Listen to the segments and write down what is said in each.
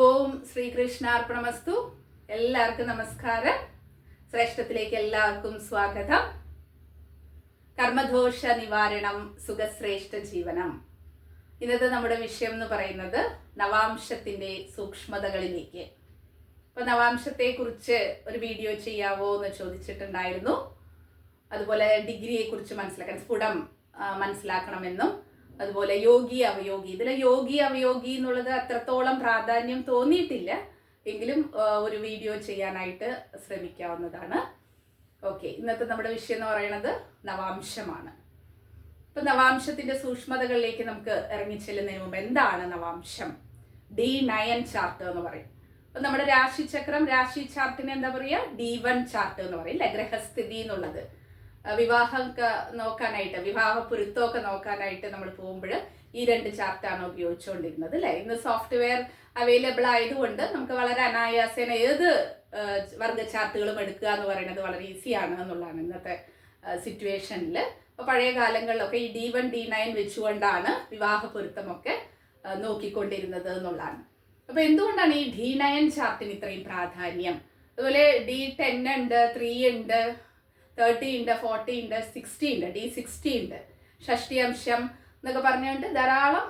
ഓം ശ്രീകൃഷ്ണാർപ്പണമസ്തു. എല്ലാവർക്കും നമസ്കാരം. ശ്രേഷ്ഠത്തിലേക്ക് എല്ലാവർക്കും സ്വാഗതം. കർമ്മദോഷ നിവാരണം, സുഖശ്രേഷ്ഠ ജീവനം. ഇന്നത്തെ നമ്മുടെ വിഷയം എന്ന് പറയുന്നത് നവാംശത്തിന്റെ സൂക്ഷ്മതകളിലേക്ക്. അപ്പൊ നവാംശത്തെ കുറിച്ച് ഒരു വീഡിയോ ചെയ്യാവോ എന്ന് ചോദിച്ചിട്ടുണ്ടായിരുന്നു. അതുപോലെ ഡിഗ്രിയെ കുറിച്ച് മനസ്സിലാക്കാൻ, സ്ഫുടം മനസ്സിലാക്കണമെന്നും, അതുപോലെ യോഗി അവയോഗി. ഇതിലെ യോഗി അവയോഗി എന്നുള്ളത് അത്രത്തോളം പ്രാധാന്യം തോന്നിയിട്ടില്ല, എങ്കിലും ഒരു വീഡിയോ ചെയ്യാനായിട്ട് ശ്രമിക്കാവുന്നതാണ്. ഓക്കെ, ഇന്നത്തെ നമ്മുടെ വിഷയം എന്ന് പറയുന്നത് നവാംശമാണ്. ഇപ്പൊ നവാംശത്തിന്റെ സൂക്ഷ്മതകളിലേക്ക് നമുക്ക് ഇറങ്ങിച്ചെല്ലുന്നതിന് മുമ്പ് എന്താണ് നവാംശം? D9 ചാർട്ട് എന്ന് പറയും. അപ്പൊ നമ്മുടെ രാശിചക്രം, രാശി ചാർട്ടിന് എന്താ പറയുക? D1 ചാർട്ട് എന്ന് പറയും അല്ലെ, ഗ്രഹസ്ഥിതി എന്നുള്ളത്. വിവാഹം നോക്കാനായിട്ട്, വിവാഹ പൊരുത്തമൊക്കെ നോക്കാനായിട്ട് നമ്മൾ പോകുമ്പോൾ ഈ രണ്ട് ചാർട്ടാണ് ഉപയോഗിച്ചുകൊണ്ടിരുന്നത് അല്ലെ. ഇന്ന് സോഫ്റ്റ്വെയർ അവൈലബിൾ ആയതുകൊണ്ട് നമുക്ക് വളരെ അനായാസേന ഏത് വർഗ ചാർട്ടുകളും എടുക്കുക എന്ന് പറയുന്നത് വളരെ ഈസിയാണ് എന്നുള്ളതാണ് ഇന്നത്തെ സിറ്റുവേഷനിൽ. അപ്പോൾ പഴയ കാലങ്ങളിലൊക്കെ ഈ D1 D9 വെച്ചുകൊണ്ടാണ് വിവാഹ പൊരുത്തമൊക്കെ നോക്കിക്കൊണ്ടിരുന്നത് എന്നുള്ളതാണ്. അപ്പോൾ എന്തുകൊണ്ടാണ് ഈ D9 ചാർട്ടിന് ഇത്രയും പ്രാധാന്യം? അതുപോലെ D10 ഉണ്ട്, 3 ഉണ്ട്, 30 ഉണ്ട്, 40 ഉണ്ട്, 60 ഉണ്ട്, D60 ഉണ്ട്, ഷഷ്ടി അംശം എന്നൊക്കെ പറഞ്ഞുകൊണ്ട് ധാരാളം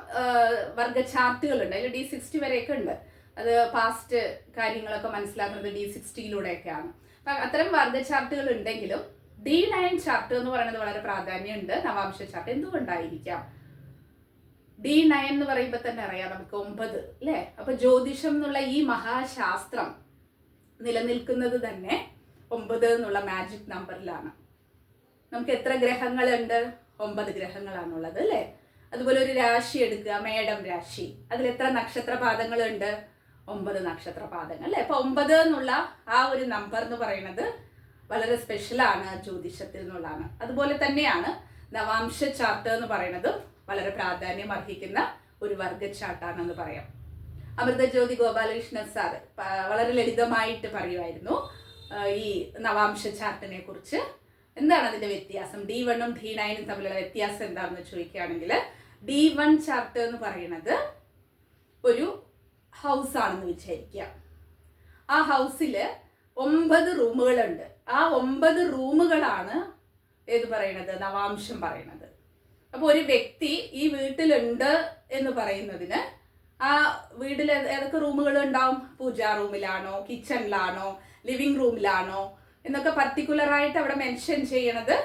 വർഗ ചാർട്ടുകളുണ്ട്. അതിൽ D60 വരെയൊക്കെ ഉണ്ട്. അത് പാസ്റ്റ് കാര്യങ്ങളൊക്കെ മനസ്സിലാക്കുന്നത് D60യിലൂടെയൊക്കെയാണ്. അപ്പം അത്തരം വർഗ ചാർട്ടുകൾ ഉണ്ടെങ്കിലും D9 ചാർട്ട് എന്ന് പറയുന്നത് വളരെ പ്രാധാന്യമുണ്ട്. നവാംശ ചാർട്ട് എന്തുകൊണ്ടായിരിക്കാം? D9 എന്ന് പറയുമ്പോൾ തന്നെ അറിയാം നമുക്ക് 9 അല്ലേ. അപ്പൊ ജ്യോതിഷം എന്നുള്ള ഈ മഹാശാസ്ത്രം നിലനിൽക്കുന്നത് തന്നെ 9 എന്നുള്ള മാജിക് നമ്പറിലാണ്. നമുക്ക് എത്ര ഗ്രഹങ്ങളുണ്ട്? 9 ഗ്രഹങ്ങളാണുള്ളത് അല്ലേ. അതുപോലെ ഒരു രാശി എടുക്കുക, മേടം രാശി, അതിൽ എത്ര നക്ഷത്രപാദങ്ങളുണ്ട്? 9 നക്ഷത്രപാദങ്ങൾ അല്ലേ. അപ്പൊ 9 എന്നുള്ള ആ ഒരു നമ്പർ എന്ന് പറയുന്നത് വളരെ സ്പെഷ്യലാണ് ജ്യോതിഷത്തിൽ എന്നുള്ളതാണ്. അതുപോലെ തന്നെയാണ് നവാംശ ചാർട്ട് എന്ന് പറയുന്നത് വളരെ പ്രാധാന്യം അർഹിക്കുന്ന ഒരു വർഗ ചാർട്ടാണെന്ന് പറയാം. അമൃതജ്യോതി ഗോപാലകൃഷ്ണൻ സാർ വളരെ ലളിതമായിട്ട് പറയുമായിരുന്നു ഈ നവാംശ ചാർട്ടിനെ കുറിച്ച്. എന്താണ് അതിന്റെ വ്യത്യാസം? D1ഉം D9ഉം തമ്മിലുള്ള വ്യത്യാസം എന്താണെന്ന് ചോദിക്കുകയാണെങ്കിൽ, D1 ചാർട്ട് എന്ന് പറയുന്നത് ഒരു ഹൗസ് ആണെന്ന് വിചാരിക്കുക. ആ ഹൗസിൽ 9 റൂമുകളുണ്ട്. ആ 9 റൂമുകളാണ് ഏത് പറയണത്? നവാംശം പറയണത്. അപ്പോൾ ഒരു വ്യക്തി ഈ വീട്ടിലുണ്ട് എന്ന് പറയുന്നതിന് ആ വീട്ടിൽ ഏതൊക്കെ റൂമുകൾ ഉണ്ടാവും? പൂജാ റൂമിലാണോ, കിച്ചണിലാണോ, ലിവിങ് റൂമിലാണോ എന്നൊക്കെ പർട്ടിക്കുലറായിട്ട് അവിടെ മെൻഷൻ ചെയ്യണത്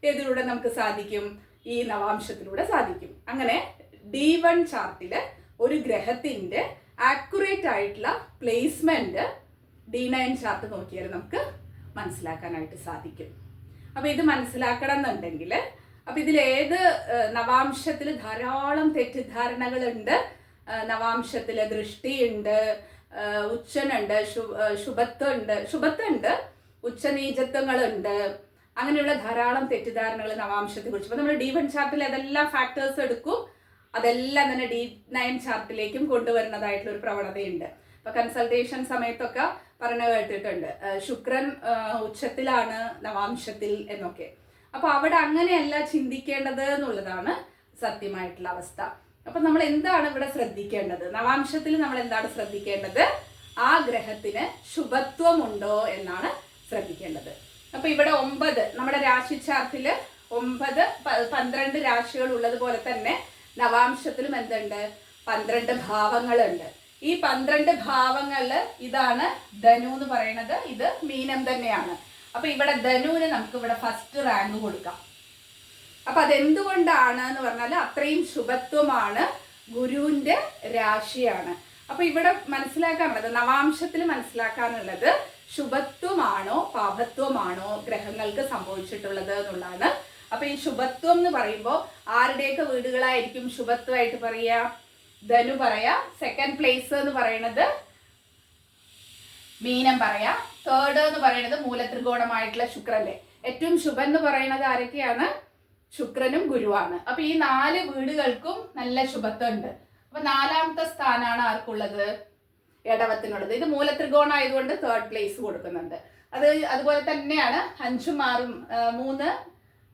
ഏതിലൂടെ നമുക്ക് സാധിക്കും? ഈ നവാംശത്തിലൂടെ സാധിക്കും. അങ്ങനെ D1 ചാർട്ടില് ഒരു ഗ്രഹത്തിന്റെ ആക്യുറേറ്റ് ആയിട്ടുള്ള പ്ലേസ്മെന്റ് D9 ചാർട്ട് നോക്കിയാൽ നമുക്ക് മനസ്സിലാക്കാനായിട്ട് സാധിക്കും. അപ്പൊ ഇത് മനസ്സിലാക്കണം എന്നുണ്ടെങ്കിൽ, അപ്പൊ ഇതിലേത് നവാംശത്തിൽ ധാരാളം തെറ്റിദ്ധാരണകളുണ്ട്. നവാംശത്തില് ദൃഷ്ടിയുണ്ട്, ഉച്ചനുണ്ട്, ശുഭത്വമുണ്ട്, ഉച്ചനീചത്വങ്ങളുണ്ട്. അങ്ങനെയുള്ള ധാരാളം തെറ്റിദ്ധാരണകൾ നവാംശത്തെ കുറിച്ച്. അപ്പൊ നമ്മൾ D1 ചാർട്ടിൽ അതെല്ലാം ഫാക്ടേഴ്സ് എടുക്കും, അതെല്ലാം തന്നെ D9 ചാർട്ടിലേക്കും കൊണ്ടുവരുന്നതായിട്ടുള്ള ഒരു പ്രവണതയുണ്ട്. ഇപ്പൊ കൺസൾട്ടേഷൻ സമയത്തൊക്കെ പറഞ്ഞു കേട്ടിട്ടുണ്ട്, ശുക്രൻ ഉച്ചത്തിലാണ് നവാംശത്തിൽ എന്നൊക്കെ. അപ്പൊ അവിടെ അങ്ങനെയല്ല ചിന്തിക്കേണ്ടത് എന്നുള്ളതാണ് സത്യമായിട്ടുള്ള അവസ്ഥ. അപ്പൊ നമ്മൾ എന്താണ് ഇവിടെ ശ്രദ്ധിക്കേണ്ടത്? നവാംശത്തിൽ നമ്മൾ എന്താണ് ശ്രദ്ധിക്കേണ്ടത്? ആ ഗ്രഹത്തിന് ശുഭത്വമുണ്ടോ എന്നാണ് ശ്രദ്ധിക്കേണ്ടത്. അപ്പൊ ഇവിടെ 9 നമ്മുടെ രാശി ചാർട്ടില് 9 12 രാശികൾ ഉള്ളതുപോലെ തന്നെ നവാംശത്തിലും എന്തുണ്ട്? 12 ഭാവങ്ങളുണ്ട്. ഈ 12 ഭാവങ്ങളില് ഇതാണ് ധനു എന്ന് പറയുന്നത്. ഇത് മീനം തന്നെയാണ്. അപ്പൊ ഇവിടെ ധനുവിന് നമുക്ക് ഇവിടെ ഫസ്റ്റ് റാങ്ക് കൊടുക്കാം. അപ്പൊ അതെന്തുകൊണ്ടാണ് എന്ന് പറഞ്ഞാൽ അത്രയും ശുഭത്വമാണ്, ഗുരുവിന്റെ രാശിയാണ്. അപ്പൊ ഇവിടെ മനസ്സിലാക്കാനുള്ളത്, നവാംശത്തിൽ മനസ്സിലാക്കാനുള്ളത് ശുഭത്വമാണോ പാപത്വമാണോ ഗ്രഹങ്ങൾക്ക് സംഭവിച്ചിട്ടുള്ളത് എന്നുള്ളതാണ്. അപ്പൊ ഈ ശുഭത്വം എന്ന് പറയുമ്പോൾ ആരുടെയൊക്കെ വീടുകളായിരിക്കും ശുഭത്വമായിട്ട് പറയാ? ധനു പറയാ. സെക്കൻഡ് പ്ലേസ് എന്ന് പറയുന്നത് മീനം പറയാ. തേർഡ് എന്ന് പറയുന്നത് മൂലത്രികോണമായിട്ടുള്ള ശുക്രന്റെ. ഏറ്റവും ശുഭൻ എന്ന് പറയുന്നത് ആരൊക്കെയാണ്? ശുക്രനും ഗുരുവാണ്. അപ്പൊ ഈ 4 വീടുകൾക്കും നല്ല ശുഭത്വം ഉണ്ട്. അപ്പൊ 4ാമത്തെ സ്ഥാനമാണ് ആർക്കുള്ളത്? ഇടവത്തിനുള്ളത്. ഇത് മൂലത്രികോണം ആയതുകൊണ്ട് 3rd പ്ലേസ് കൊടുക്കുന്നുണ്ട്. അതുപോലെ തന്നെയാണ് 5ഉം 6ഉം 3,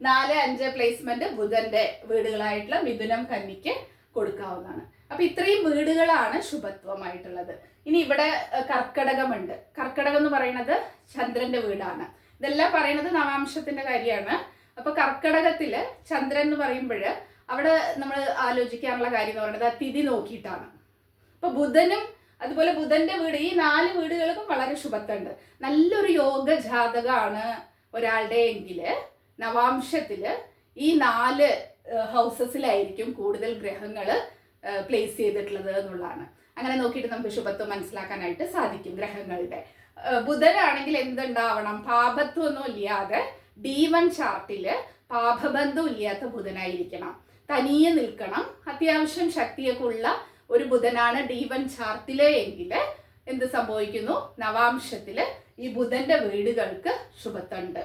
4, 5 പ്ലേസ്മെന്റ് ബുധന്റെ വീടുകളായിട്ടുള്ള മിഥുനം, കന്നിക്ക് കൊടുക്കാവുന്നതാണ്. അപ്പൊ ഇത്രയും വീടുകളാണ് ശുഭത്വമായിട്ടുള്ളത്. ഇനി ഇവിടെ കർക്കടകമുണ്ട്. കർക്കടകം എന്ന് പറയുന്നത് ചന്ദ്രന്റെ വീടാണ്. ഇതെല്ലാം പറയുന്നത് നവാംശത്തിന്റെ കാര്യമാണ്. അപ്പൊ കർക്കടകത്തില് ചന്ദ്രൻ എന്ന് പറയുമ്പോൾ അവിടെ നമ്മൾ ആലോചിക്കാനുള്ള കാര്യം എന്ന് പറയുന്നത് തിഥി നോക്കിയിട്ടാണ്. അപ്പൊ ബുധനും അതുപോലെ ബുധന്റെ വീട്, ഈ 4 വീടുകൾക്കും വളരെ ശുഭത്വമുണ്ട്. നല്ലൊരു യോഗ ജാതകമാണ് ഒരാളുടെ എങ്കില് നവാംശത്തില് ഈ 4 ഹൗസസിലായിരിക്കും കൂടുതൽ ഗ്രഹങ്ങൾ പ്ലേസ് ചെയ്തിട്ടുള്ളത് എന്നുള്ളതാണ്. അങ്ങനെ നോക്കിയിട്ട് നമുക്ക് ശുഭത്വം മനസ്സിലാക്കാനായിട്ട് സാധിക്കും ഗ്രഹങ്ങളുടെ. ബുധനാണെങ്കിൽ എന്തുണ്ടാവണം? പാപത്വമൊന്നും ഇല്ലാതെ D1 ചാർട്ടില് പാപബന്ധം ഇല്ലാത്ത ബുധനായിരിക്കണം. തനിയെ നിൽക്കണം. അത്യാവശ്യം ശക്തിയൊക്കെ ഉള്ള ഒരു ബുധനാണ് D1 ചാർട്ടിലെ എങ്കിൽ എന്ത് സംഭവിക്കുന്നു? നവാംശത്തില് ഈ ബുധന്റെ വീടുകൾക്ക് ശുഭത്വമുണ്ട്.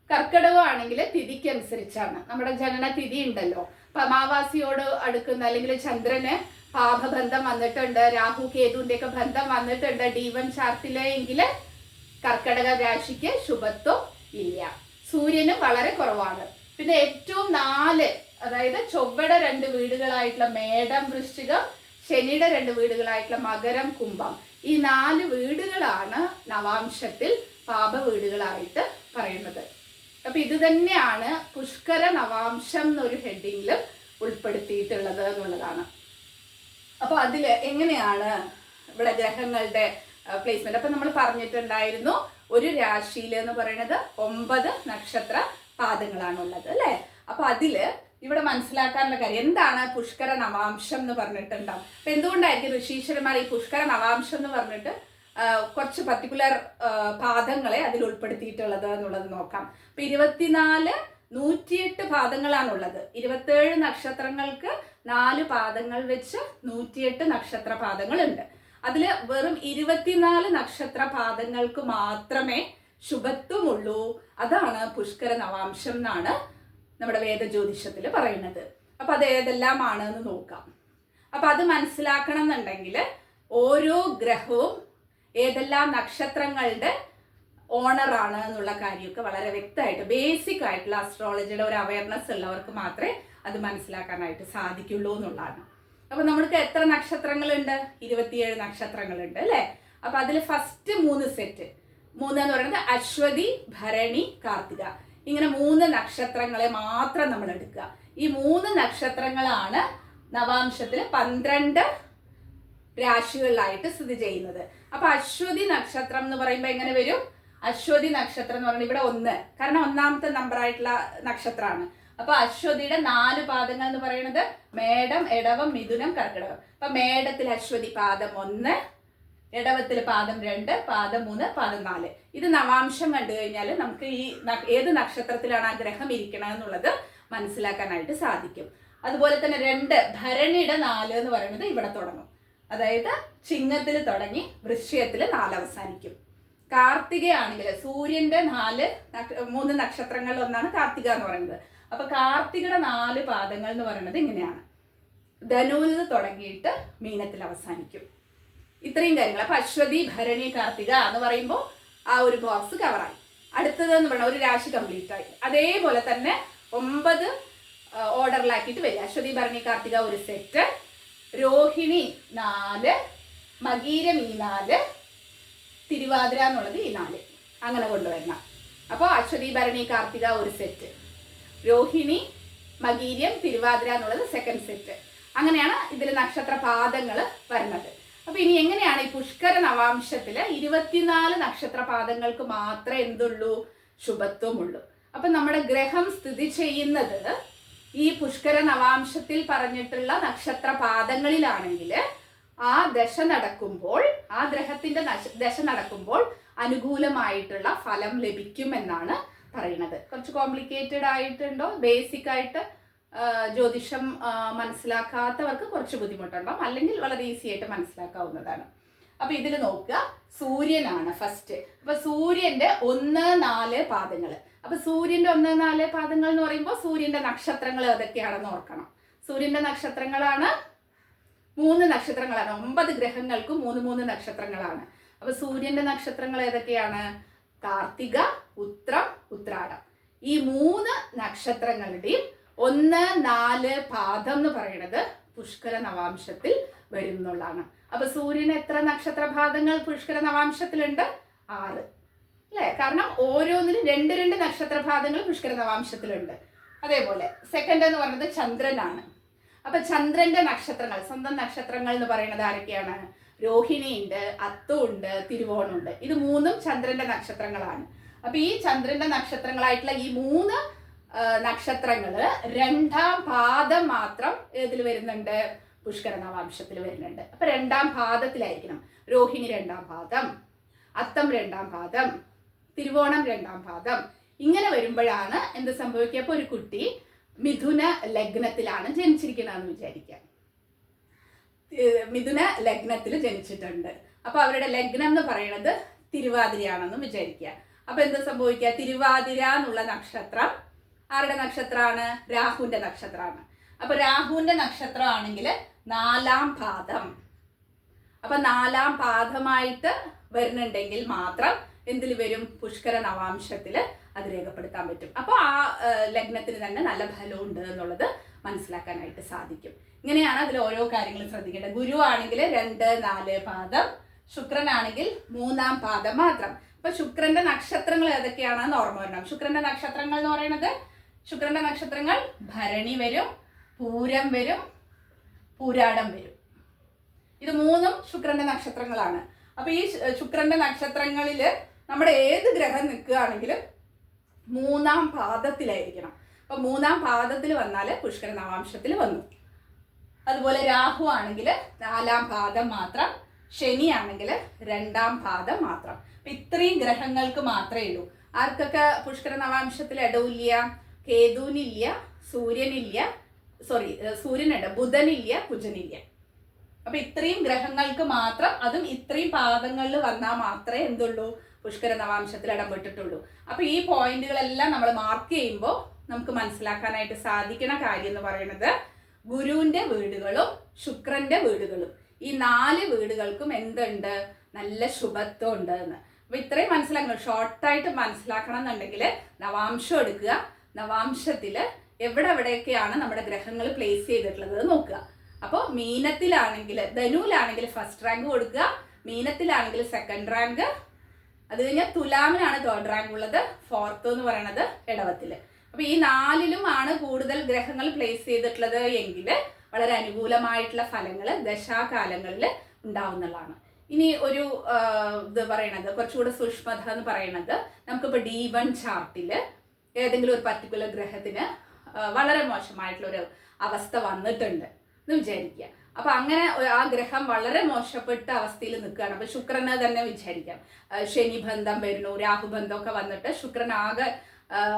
കർക്കിടകമാണെങ്കിൽ തിഥിക്കനുസരിച്ചാണ്. നമ്മുടെ ജനന തിഥി ഉണ്ടല്ലോ. അപ്പൊ അമാവാസിയോട് അടുക്കുന്ന അല്ലെങ്കിൽ ചന്ദ്രന് പാപബന്ധം വന്നിട്ടുണ്ട്, രാഹു കേതുവിന്റെ ഒക്കെ ബന്ധം വന്നിട്ടുണ്ട് D1 ചാർട്ടിലെ എങ്കിൽ കർക്കിടക രാശിക്ക് ശുഭത്വം ഇല്ല. സൂര്യന് വളരെ കുറവാണ്. പിന്നെ ഏറ്റവും 4, അതായത് ചൊവ്വയുടെ 2 വീടുകളായിട്ടുള്ള മേടം വൃശ്ചികം, ശനിയുടെ 2 വീടുകളായിട്ടുള്ള മകരം കുംഭം, ഈ 4 വീടുകളാണ് നവാംശത്തിൽ പാപ വീടുകളായിട്ട് പറയുന്നത്. അപ്പൊ ഇത് തന്നെയാണ് പുഷ്കര നവാംശം എന്നൊരു ഹെഡിങ്ങിലും ഉൾപ്പെടുത്തിയിട്ടുള്ളത് എന്നുള്ളതാണ്. അപ്പൊ അതിൽ എങ്ങനെയാണ് ഇവിടെ ഗ്രഹങ്ങളുടെ പ്ലേസ്മെന്റ്? അപ്പൊ നമ്മൾ പറഞ്ഞിട്ടുണ്ടായിരുന്നു ഒരു രാശിയിൽ എന്ന് പറയുന്നത് 9 നക്ഷത്ര പാദങ്ങളാണുള്ളത് അല്ലെ. അപ്പൊ അതില് ഇവിടെ മനസ്സിലാക്കാനുള്ള കാര്യം എന്താണ് പുഷ്കര നവാംശം എന്ന് പറഞ്ഞിട്ടുണ്ടാവും. അപ്പൊ എന്തുകൊണ്ടായിരിക്കും ഋഷീശ്വരന്മാർ ഈ പുഷ്കര നവാംശം എന്ന് പറഞ്ഞിട്ട് കുറച്ച് പർട്ടിക്കുലർ പാദങ്ങളെ അതിൽ ഉൾപ്പെടുത്തിയിട്ടുള്ളത് എന്നുള്ളത് നോക്കാം. അപ്പൊ 108 പാദങ്ങളാണുള്ളത്. 27 നക്ഷത്രങ്ങൾക്ക് 4 പാദങ്ങൾ വെച്ച് 108 നക്ഷത്ര പാദങ്ങളുണ്ട്. അതിൽ വെറും 24 നക്ഷത്ര പാദങ്ങൾക്ക് മാത്രമേ ശുഭത്വമുള്ളൂ. അതാണ് പുഷ്കര നവാംശം എന്നാണ് നമ്മുടെ വേദജ്യോതിഷത്തിൽ പറയുന്നത്. അപ്പൊ അത് ഏതെല്ലാമാണ് എന്ന് നോക്കാം. അപ്പൊ അത് മനസ്സിലാക്കണം എന്നുണ്ടെങ്കിൽ ഓരോ ഗ്രഹവും ഏതെല്ലാം നക്ഷത്രങ്ങളുടെ ഓണറാണ് എന്നുള്ള കാര്യമൊക്കെ വളരെ വ്യക്തമായിട്ട് ബേസിക് ആയിട്ടുള്ള അസ്ട്രോളജിയുടെ ഒരു അവയർനെസ് ഉള്ളവർക്ക് മാത്രമേ അത് മനസ്സിലാക്കാനായിട്ട് സാധിക്കുള്ളൂ എന്നുള്ളതാണ്. അപ്പൊ നമ്മൾക്ക് എത്ര നക്ഷത്രങ്ങളുണ്ട്? 27 നക്ഷത്രങ്ങളുണ്ട് അല്ലെ. അപ്പൊ അതിൽ ഫസ്റ്റ് 3 സെറ്റ്, 3 എന്ന് പറയുന്നത് അശ്വതി, ഭരണി, കാർത്തിക, ഇങ്ങനെ 3 നക്ഷത്രങ്ങളെ മാത്രം നമ്മൾ എടുക്കുക. ഈ 3 നക്ഷത്രങ്ങളാണ് നവാംശത്തിൽ 12 രാശികളിലായിട്ട് സ്ഥിതി ചെയ്യുന്നത്. അപ്പൊ അശ്വതി നക്ഷത്രം എന്ന് പറയുമ്പോൾ എങ്ങനെ വരും? അശ്വതി നക്ഷത്രം എന്ന് പറയുന്നത് ഇവിടെ 1, കാരണം 1ാമത്തെ നമ്പർ ആയിട്ടുള്ള നക്ഷത്രമാണ്. അപ്പൊ അശ്വതിയുടെ 4 പാദങ്ങൾ എന്ന് പറയുന്നത് മേടം, എടവം, മിഥുനം, കർക്കിടകം. അപ്പൊ മേടത്തിൽ അശ്വതി പാദം 1, എടവത്തിൽ പാദം 2, പാദം 3, പാദം 4. ഇത് നവാംശം കണ്ടു കഴിഞ്ഞാൽ നമുക്ക് ഈ ഏത് നക്ഷത്രത്തിലാണ് ആ ഗ്രഹം ഇരിക്കണം എന്നുള്ളത് മനസ്സിലാക്കാനായിട്ട് സാധിക്കും. അതുപോലെ തന്നെ 2 ഭരണിയുടെ 4 എന്ന് പറയുന്നത് ഇവിടെ തുടങ്ങും. അതായത് ചിങ്ങത്തിൽ തുടങ്ങി വൃശ്ചികത്തിൽ 4 അവസാനിക്കും. കാർത്തികയാണെങ്കിൽ സൂര്യന്റെ 3 നക്ഷത്രങ്ങളിൽ ഒന്നാണ് കാർത്തിക എന്ന് പറയുന്നത്. അപ്പൊ കാർത്തികയുടെ 4 പാദങ്ങൾ എന്ന് പറയുന്നത് ഇങ്ങനെയാണ്. ധനുവിൽ തുടങ്ങിയിട്ട് മീനത്തിൽ അവസാനിക്കും. ഇത്രയും കാര്യങ്ങൾ. അപ്പൊ അശ്വതി, ഭരണി, കാർത്തിക എന്ന് പറയുമ്പോൾ ആ ഒരു ബോക്സ് കവറായി. അടുത്തത് എന്ന് പറഞ്ഞാൽ ഒരു രാശി കംപ്ലീറ്റ് ആയി. അതേപോലെ തന്നെ 9 ഓർഡറിലാക്കിയിട്ട് വരിക. അശ്വതി, ഭരണി, കാർത്തിക ഒരു സെറ്റ്, രോഹിണി 4, മകീരം ഈ 4, തിരുവാതിര എന്നുള്ളത് ഈ 4, അങ്ങനെ കൊണ്ടുവരണം. അപ്പോൾ അശ്വതി, ഭരണി, കാർത്തിക ഒരു സെറ്റ്, രോഹിണി, മകീരം, തിരുവാതിര എന്നുള്ളത് സെക്കൻഡ് സെറ്റ്. അങ്ങനെയാണ് ഇതിൽ നക്ഷത്ര പാദങ്ങൾ വരുന്നത്. അപ്പൊ ഇനി എങ്ങനെയാണ് ഈ പുഷ്കര നവാംശത്തില് 24 നക്ഷത്ര പാദങ്ങൾക്ക് മാത്രമേ എന്തുള്ളൂ? ശുഭത്വമുള്ളൂ. അപ്പൊ നമ്മുടെ ഗ്രഹം സ്ഥിതി ചെയ്യുന്നത് ഈ പുഷ്കര നവാംശത്തിൽ പറഞ്ഞിട്ടുള്ള നക്ഷത്ര പാദങ്ങളിലാണെങ്കിൽ ആ ദശ നടക്കുമ്പോൾ, ആ ഗ്രഹത്തിന്റെ ദശ നടക്കുമ്പോൾ അനുകൂലമായിട്ടുള്ള ഫലം ലഭിക്കുമെന്നാണ് പറയുന്നത്. കുറച്ച് കോംപ്ലിക്കേറ്റഡ് ആയിട്ടുണ്ടോ? ബേസിക് ആയിട്ട് ജ്യോതിഷം മനസ്സിലാക്കാത്തവർക്ക് കുറച്ച് ബുദ്ധിമുട്ടുണ്ടാവും, അല്ലെങ്കിൽ വളരെ ഈസി ആയിട്ട് മനസ്സിലാക്കാവുന്നതാണ്. അപ്പൊ ഇതിൽ നോക്കുക, സൂര്യനാണ് ഫസ്റ്റ്. അപ്പൊ സൂര്യന്റെ 1, 4 പാദങ്ങൾ. അപ്പൊ സൂര്യന്റെ 1, 4 പാദങ്ങൾ എന്ന് പറയുമ്പോൾ സൂര്യന്റെ നക്ഷത്രങ്ങൾ ഏതൊക്കെയാണെന്ന് ഓർക്കണം. സൂര്യന്റെ നക്ഷത്രങ്ങളാണ് 3 നക്ഷത്രങ്ങളാണ്. 9 ഗ്രഹങ്ങൾക്കും 3 നക്ഷത്രങ്ങളാണ്. അപ്പൊ സൂര്യന്റെ നക്ഷത്രങ്ങൾ ഏതൊക്കെയാണ്? കാർത്തിക, ഉത്രം, ഉത്രാടം. ഈ 3 നക്ഷത്രങ്ങളുടെയും 1, 4 പാദം എന്ന് പറയുന്നത് പുഷ്കര നവാംശത്തിൽ വരും എന്നുള്ളതാണ്. അപ്പൊ സൂര്യന് എത്ര നക്ഷത്രഭാഗങ്ങൾ പുഷ്കര നവാംശത്തിലുണ്ട്? 6 അല്ലേ? കാരണം ഓരോന്നിനും 2 നക്ഷത്രഭാഗങ്ങൾ പുഷ്കര നവാംശത്തിലുണ്ട്. അതേപോലെ സെക്കൻഡ് എന്ന് പറയുന്നത് ചന്ദ്രനാണ്. അപ്പൊ ചന്ദ്രന്റെ നക്ഷത്രങ്ങൾ, സ്വന്തം നക്ഷത്രങ്ങൾ എന്ന് പറയുന്നത് ആരൊക്കെയാണ്? രോഹിണി ഉണ്ട്, അത്തം ഉണ്ട്, തിരുവോണം ഉണ്ട്. ഇത് 3ഉം ചന്ദ്രന്റെ നക്ഷത്രങ്ങളാണ്. അപ്പൊ ഈ ചന്ദ്രന്റെ നക്ഷത്രങ്ങളായിട്ടുള്ള ഈ 3 നക്ഷത്രങ്ങള് 2ാം പാദം മാത്രം ഏതിൽ വരുന്നുണ്ട്? പുഷ്കര നവാംശത്തിൽ വരുന്നുണ്ട്. അപ്പൊ 2ാം പാദത്തിലായിരിക്കണം. രോഹിണി 2ാം പാദം, അത്തം 2ാം പാദം, തിരുവോണം 2ാം പാദം. ഇങ്ങനെ വരുമ്പോഴാണ് എന്ത് സംഭവിക്കുക? അപ്പൊ ഒരു കുട്ടി മിഥുന ലഗ്നത്തിലാണ് ജനിച്ചിരിക്കുന്നതെന്ന് വിചാരിക്കാം. മിഥുന ലഗ്നത്തിൽ ജനിച്ചിട്ടുണ്ട്. അപ്പൊ അവരുടെ ലഗ്നം എന്ന് പറയുന്നത് തിരുവാതിരയാണെന്ന് വിചാരിക്കുക. അപ്പൊ എന്താ സംഭവിക്കുക? തിരുവാതിര എന്നുള്ള നക്ഷത്രം ആരുടെ നക്ഷത്രമാണ്? രാഹുവിന്റെ നക്ഷത്രമാണ്. അപ്പൊ രാഹുവിന്റെ നക്ഷത്രമാണെങ്കിൽ 4ാം പാദം. അപ്പൊ 4ാം പാദമായിട്ട് വരുന്നുണ്ടെങ്കിൽ മാത്രം എന്തിൽ വരും? പുഷ്കര നവാംശത്തിൽ അത് രേഖപ്പെടുത്താൻ പറ്റും. അപ്പോൾ ആ ലഗ്നത്തിന് തന്നെ നല്ല ഫലമുണ്ട് എന്നുള്ളത് മനസ്സിലാക്കാനായിട്ട് സാധിക്കും. ഇങ്ങനെയാണ് അതിൽ ഓരോ കാര്യങ്ങളും ശ്രദ്ധിക്കേണ്ടത്. ഗുരു ആണെങ്കിൽ 2, 4 പാദം, ശുക്രനാണെങ്കിൽ 3ാം പാദം മാത്രം. അപ്പൊ ശുക്രന്റെ നക്ഷത്രങ്ങൾ ഏതൊക്കെയാണെന്ന് ഓർമ്മ വരണം. ശുക്രന്റെ നക്ഷത്രങ്ങൾ എന്ന് പറയുന്നത്, ശുക്രന്റെ നക്ഷത്രങ്ങൾ ഭരണി വരും, പൂരം വരും, പൂരാടം വരും. ഇത് 3ഉം ശുക്രന്റെ നക്ഷത്രങ്ങളാണ്. അപ്പൊ ഈ ശുക്രന്റെ നക്ഷത്രങ്ങളില് നമ്മുടെ ഏത് ഗ്രഹം നിൽക്കുകയാണെങ്കിലും 3ാം പാദത്തിലായിരിക്കണം. അപ്പൊ 3ാം പാദത്തിൽ വന്നാല് പുഷ്കര നവാംശത്തിൽ വന്നു. അതുപോലെ രാഹു ആണെങ്കിൽ 4ാം പാദം മാത്രം, ശനി ആണെങ്കിൽ 2ാം പാദം മാത്രം. അപ്പൊ ഇത്രയും ഗ്രഹങ്ങൾക്ക് മാത്രമേ ഉള്ളൂ. ആർക്കൊക്കെ പുഷ്കര നവാംശത്തിൽ ഇടവില്ല? കേതുവിനില്ല, സൂര്യനില്ല, സൂര്യനുണ്ട്, ബുധനില്ല, കുജനില്ല. അപ്പൊ ഇത്രയും ഗ്രഹങ്ങൾക്ക് മാത്രം, അതും ഇത്രയും പാദങ്ങളിൽ വന്നാൽ മാത്രമേ എന്തുള്ളൂ? പുഷ്കര നവാംശത്തിൽ ഇടപെട്ടിട്ടുള്ളൂ. അപ്പൊ ഈ പോയിന്റുകളെല്ലാം നമ്മൾ മാർക്ക് ചെയ്യുമ്പോൾ നമുക്ക് മനസ്സിലാക്കാനായിട്ട് സാധിക്കുന്ന കാര്യം എന്ന് പറയുന്നത്, ഗുരുവിന്റെ വീടുകളും ശുക്രന്റെ വീടുകളും, ഈ 4 വീടുകൾക്കും എന്തുണ്ട്? നല്ല ശുഭത്വം ഉണ്ട് എന്ന്. അപ്പൊ ഇത്രയും മനസ്സിലാക്കണം. ഷോർട്ടായിട്ട് മനസ്സിലാക്കണം എന്നുണ്ടെങ്കിൽ നവാംശം എടുക്കുക. നവാംശത്തില് എവിടെയൊക്കെയാണ് നമ്മുടെ ഗ്രഹങ്ങൾ പ്ലേസ് ചെയ്തിട്ടുള്ളത് നോക്കുക. അപ്പോൾ മീനത്തിലാണെങ്കിൽ, ധനുവിലാണെങ്കിൽ 1st റാങ്ക് കൊടുക്കുക, മീനത്തിലാണെങ്കിൽ 2nd റാങ്ക്, അത് കഴിഞ്ഞാൽ തുലാമിനാണ് 3rd റാങ്ക് ഉള്ളത്, 4th എന്ന് പറയുന്നത് ഇടവത്തില്. അപ്പൊ ഈ 4ലും ആണ് കൂടുതൽ ഗ്രഹങ്ങൾ പ്ലേസ് ചെയ്തിട്ടുള്ളത് എങ്കിൽ വളരെ അനുകൂലമായിട്ടുള്ള ഫലങ്ങൾ ദശാകാലങ്ങളിൽ ഉണ്ടാവുന്നതാണ്. ഇനി ഒരു ഇത് പറയണത് കുറച്ചുകൂടെ സൂക്ഷ്മത എന്ന് പറയുന്നത്, നമുക്കിപ്പോൾ D1 ചാർട്ടില് ഏതെങ്കിലും ഒരു പർട്ടിക്കുലർ ഗ്രഹത്തിന് വളരെ മോശമായിട്ടുള്ള ഒരു അവസ്ഥ വന്നിട്ടുണ്ട് എന്ന് വിചാരിക്കുക. അപ്പൊ അങ്ങനെ ആ ഗ്രഹം വളരെ മോശപ്പെട്ട അവസ്ഥയിൽ നിൽക്കുകയാണ്. അപ്പൊ ശുക്രനെ തന്നെ വിചാരിക്കാം, ശനി ബന്ധം വരുന്നു, രാഹുബന്ധം ഒക്കെ വന്നിട്ട് ശുക്രൻ ആകെ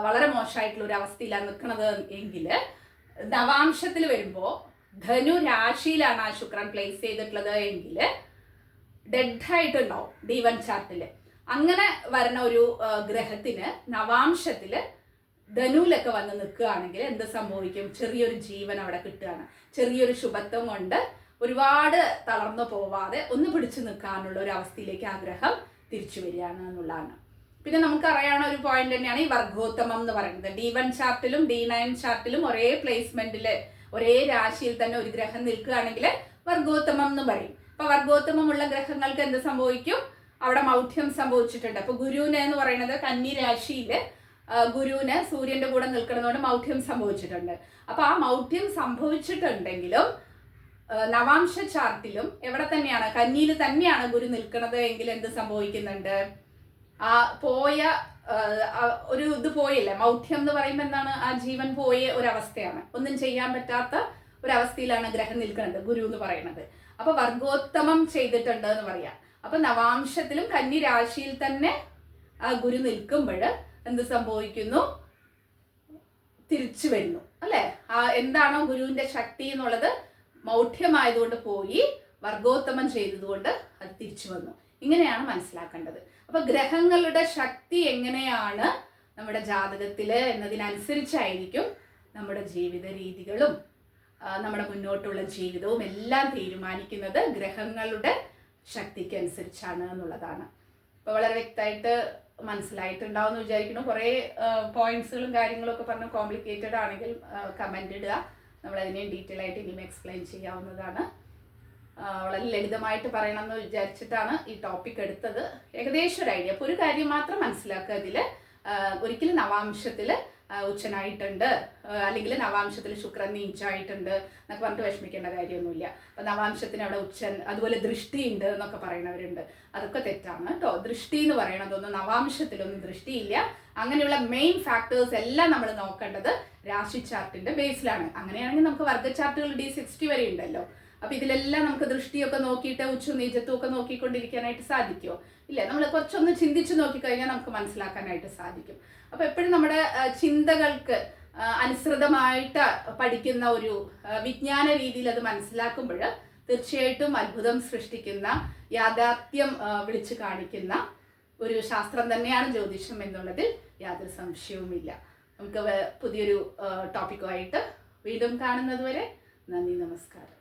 വളരെ മോശമായിട്ടുള്ള ഒരു അവസ്ഥയിലാണ് നിൽക്കുന്നത് എങ്കിൽ, നവാംശത്തിൽ വരുമ്പോൾ ധനു രാശിയിലാണ് ആ ശുക്രൻ പ്ലേസ് ചെയ്തിട്ടുള്ളത് എങ്കിൽ ഡെഡായിട്ടുണ്ടാവും D1 ചാർട്ടില്. അങ്ങനെ വരുന്ന ഒരു ഗ്രഹത്തിന് നവാംശത്തില് ധനുവിലൊക്കെ വന്ന് നിൽക്കുകയാണെങ്കിൽ എന്ത് സംഭവിക്കും? ചെറിയൊരു ജീവൻ അവിടെ കിട്ടുകയാണ്. ചെറിയൊരു ശുഭത്വം കൊണ്ട് ഒരുപാട് തളർന്നു പോവാതെ ഒന്ന് പിടിച്ചു നിൽക്കാനുള്ള ഒരു അവസ്ഥയിലേക്ക് ആ ഗ്രഹം തിരിച്ചു വരികയാണ് എന്നുള്ളതാണ്. പിന്നെ നമുക്കറിയാവുന്ന ഒരു പോയിന്റ് തന്നെയാണ് ഈ വർഗോത്തമം എന്ന് പറയുന്നത്. D1 ചാർട്ടിലും D9 ചാർട്ടിലും ഒരേ പ്ലേസ്മെന്റില് ഒരേ രാശിയിൽ തന്നെ ഒരു ഗ്രഹം നിൽക്കുകയാണെങ്കിൽ വർഗോത്തമം എന്ന് പറയും. അപ്പൊ വർഗോത്തമമുള്ള ഗ്രഹങ്ങൾക്ക് എന്ത് സംഭവിക്കും? അവിടെ മൗഢ്യം സംഭവിച്ചിട്ടുണ്ട്. അപ്പൊ ഗുരുവിന് എന്ന് പറയുന്നത് കന്നി രാശിയില് ഗുരുവിന് സൂര്യന്റെ കൂടെ നിൽക്കുന്നതുകൊണ്ട് മൗഢ്യം സംഭവിച്ചിട്ടുണ്ട്. അപ്പൊ ആ മൗഢ്യം സംഭവിച്ചിട്ടുണ്ടെങ്കിലും നവാംശ ചാർട്ടിലും എവിടെ തന്നെയാണ്? കന്നിയിൽ തന്നെയാണ് ഗുരു നിൽക്കുന്നത് എങ്കിൽ എന്ത് സംഭവിക്കുന്നുണ്ട്? ആ പോയ ഒരു ഇത് പോയില്ലേ, മൗഢ്യം എന്ന് പറയുമ്പോൾ എന്താണ്? ആ ജീവൻ പോയ ഒരവസ്ഥയാണ്. ഒന്നും ചെയ്യാൻ പറ്റാത്ത ഒരവസ്ഥയിലാണ് ഗ്രഹം നിൽക്കുന്നത് ഗുരു എന്ന് പറയുന്നത്. അപ്പൊ വർഗോത്തമം ചെയ്തിട്ടുണ്ട് എന്ന് പറയാം. അപ്പൊ നവാംശത്തിലും കന്നി രാശിയിൽ തന്നെ ആ ഗുരു നിൽക്കുമ്പോൾ എന്ത് സംഭവിക്കുന്നു? തിരിച്ചു വരുന്നു അല്ലെ? ആ എന്താണോ ഗുരുവിന്റെ ശക്തി എന്നുള്ളത് മൗഢ്യമായതുകൊണ്ട് പോയി വർഗോത്തമം ചെയ്തതുകൊണ്ട് അത് തിരിച്ചു വന്നു. ഇങ്ങനെയാണ് മനസ്സിലാക്കേണ്ടത്. അപ്പൊ ഗ്രഹങ്ങളുടെ ശക്തി എങ്ങനെയാണ് നമ്മുടെ ജാതകത്തില് എന്നതിനനുസരിച്ചായിരിക്കും നമ്മുടെ ജീവിത രീതികളും നമ്മുടെ മുന്നോട്ടുള്ള ജീവിതവും എല്ലാം തീരുമാനിക്കുന്നത് ഗ്രഹങ്ങളുടെ ശക്തിക്ക് അനുസരിച്ചാണ് എന്നുള്ളതാണ്. അപ്പൊ വളരെ വ്യക്തമായിട്ട് മനസ്സിലായിട്ടുണ്ടാവും എന്ന് വിചാരിക്കുന്നു. കുറേ പോയിന്റ്സുകളും കാര്യങ്ങളും ഒക്കെ പറഞ്ഞ് കോംപ്ലിക്കേറ്റഡ് ആണെങ്കിൽ കമന്റ് ഇടുക. നമ്മളതിനെ ഡീറ്റെയിൽ ആയിട്ട് ഇനിയും എക്സ്പ്ലെയിൻ ചെയ്യാവുന്നതാണ്. വളരെ ലളിതമായിട്ട് പറയണമെന്ന് വിചാരിച്ചിട്ടാണ് ഈ ടോപ്പിക് എടുത്തത്. ഏകദേശം ഒരു ഐഡിയ. അപ്പോൾ ഒരു കാര്യം മാത്രം മനസ്സിലാക്കുക, ഇതിൽ ഒരിക്കലും നവാംശത്തിൽ ഉച്ചനായിട്ടുണ്ട് അല്ലെങ്കിൽ നവാംശത്തിൽ ശുക്രൻ നീച്ചായിട്ടുണ്ട് എന്നൊക്കെ പറഞ്ഞിട്ട് വിഷമിക്കേണ്ട കാര്യമൊന്നുമില്ല. അപ്പം നവാംശത്തിന് അവിടെ ഉച്ചൻ, അതുപോലെ ദൃഷ്ടിയുണ്ട് എന്നൊക്കെ പറയുന്നവരുണ്ട്. അതൊക്കെ തെറ്റാണ് കേട്ടോ. ദൃഷ്ടി എന്ന് പറയണതൊന്നും നവാംശത്തിലൊന്നും ദൃഷ്ടിയില്ല. അങ്ങനെയുള്ള മെയിൻ ഫാക്ടേഴ്സ് എല്ലാം നമ്മൾ നോക്കേണ്ടത് രാശി ചാർട്ടിന്റെ ബേസിലാണ്. അങ്ങനെയാണെങ്കിൽ നമുക്ക് വർഗ്ഗ ചാർട്ടുകൾ D60 വരെ ഉണ്ടല്ലോ. അപ്പൊ ഇതിലെല്ലാം നമുക്ക് ദൃഷ്ടിയൊക്കെ നോക്കിയിട്ട് ഉച്ച നീചത്വം ഒക്കെ നോക്കിക്കൊണ്ടിരിക്കാനായിട്ട് സാധിക്കുമോ? ഇല്ല. നമ്മൾ കുറച്ചൊന്ന് ചിന്തിച്ച് നോക്കിക്കഴിഞ്ഞാൽ നമുക്ക് മനസ്സിലാക്കാനായിട്ട് സാധിക്കും. അപ്പൊ എപ്പോഴും നമ്മുടെ ചിന്തകൾക്ക് അനുസൃതമായിട്ട് പഠിക്കുന്ന ഒരു വിജ്ഞാന രീതിയിൽ അത് മനസ്സിലാക്കുമ്പോൾ തീർച്ചയായിട്ടും അത്ഭുതം സൃഷ്ടിക്കുന്ന, യാഥാർത്ഥ്യം വിളിച്ചു കാണിക്കുന്ന ഒരു ശാസ്ത്രം തന്നെയാണ് ജ്യോതിഷം എന്നുള്ളതിൽ യാതൊരു സംശയവുമില്ല. നമുക്ക് പുതിയൊരു ടോപ്പിക്കുമായിട്ട് വീണ്ടും കാണുന്നത് വരെ നന്ദി, നമസ്കാരം.